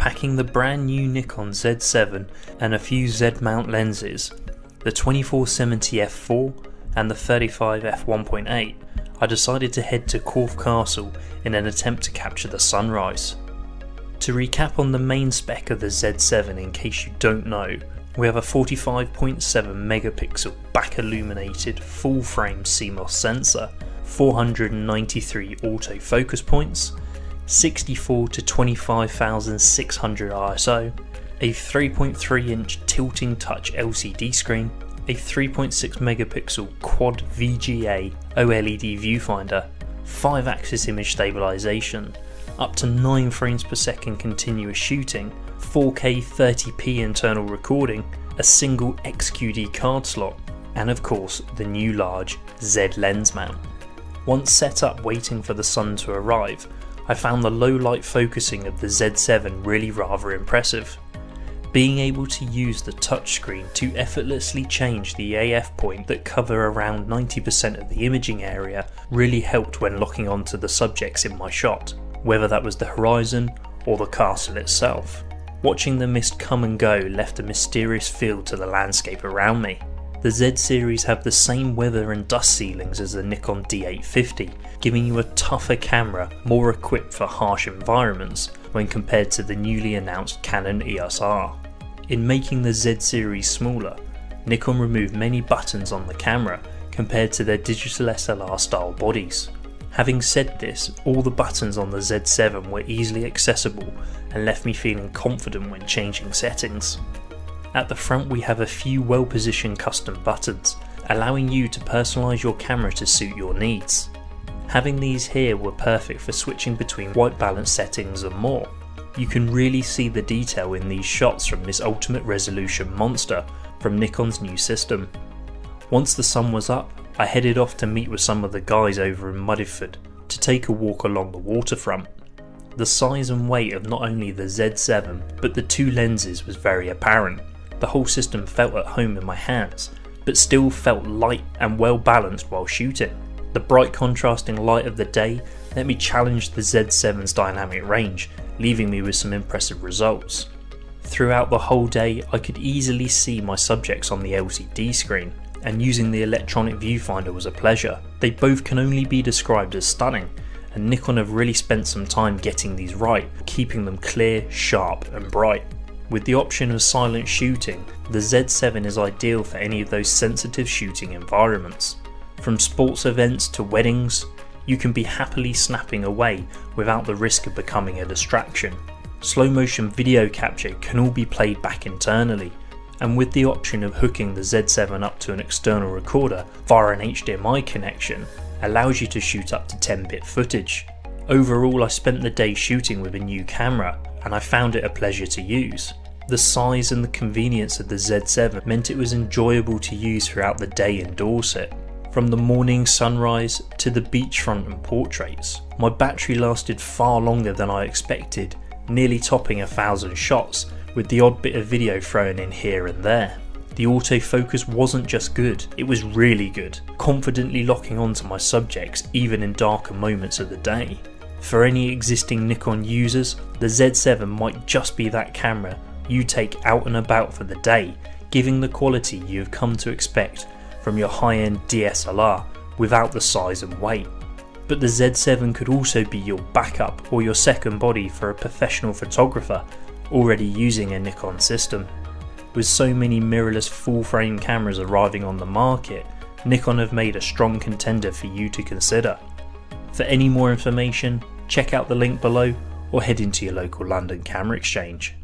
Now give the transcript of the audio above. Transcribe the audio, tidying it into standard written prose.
packing the brand new Nikon Z7 and a few Z-mount lenses, the 24-70 f4 and the 35 f1.8, I decided to head to Corfe Castle in an attempt to capture the sunrise. To recap on the main spec of the Z7 in case you don't know, we have a 45.7 megapixel back illuminated full frame CMOS sensor, 493 autofocus points, 64 to 25,600 ISO, a 3.3 inch tilting touch LCD screen, a 3.6 megapixel quad VGA OLED viewfinder, 5-axis image stabilization, up to 9 frames per second continuous shooting, 4K 30p internal recording, a single XQD card slot, and of course the new large Z lens mount. Once set up waiting for the sun to arrive, I found the low light focusing of the Z7 really rather impressive. Being able to use the touchscreen to effortlessly change the AF point that cover around 90% of the imaging area really helped when locking onto the subjects in my shot, whether that was the horizon or the castle itself. Watching the mist come and go left a mysterious feel to the landscape around me. The Z series have the same weather and dust ceilings as the Nikon D850, giving you a tougher camera more equipped for harsh environments when compared to the newly announced Canon EOS R. In making the Z series smaller, Nikon removed many buttons on the camera compared to their digital SLR style bodies. Having said this, all the buttons on the Z7 were easily accessible and left me feeling confident when changing settings. At the front we have a few well positioned custom buttons, allowing you to personalise your camera to suit your needs. Having these here were perfect for switching between white balance settings and more. You can really see the detail in these shots from this ultimate resolution monster from Nikon's new system. Once the sun was up, I headed off to meet with some of the guys over in Muddyford to take a walk along the waterfront. The size and weight of not only the Z7 but the two lenses was very apparent. The whole system felt at home in my hands, but still felt light and well balanced while shooting. The bright contrasting light of the day let me challenge the Z7's dynamic range, leaving me with some impressive results. Throughout the whole day I could easily see my subjects on the LCD screen, and using the electronic viewfinder was a pleasure. They both can only be described as stunning, and Nikon have really spent some time getting these right, keeping them clear, sharp and bright. With the option of silent shooting, the Z7 is ideal for any of those sensitive shooting environments. From sports events to weddings, you can be happily snapping away without the risk of becoming a distraction. Slow motion video capture can all be played back internally, and with the option of hooking the Z7 up to an external recorder via an HDMI connection, allows you to shoot up to 10-bit footage. Overall, I spent the day shooting with a new camera, and I found it a pleasure to use. The size and the convenience of the Z7 meant it was enjoyable to use throughout the day in Dorset. From the morning sunrise to the beachfront and portraits, my battery lasted far longer than I expected, nearly topping 1,000 shots, with the odd bit of video thrown in here and there. The autofocus wasn't just good, it was really good, confidently locking onto my subjects even in darker moments of the day. For any existing Nikon users, the Z7 might just be that camera you take out and about for the day, giving the quality you have come to expect from your high-end DSLR without the size and weight. But the Z7 could also be your backup or your second body for a professional photographer already using a Nikon system. With so many mirrorless full-frame cameras arriving on the market, Nikon have made a strong contender for you to consider. For any more information, check out the link below or head into your local London camera exchange.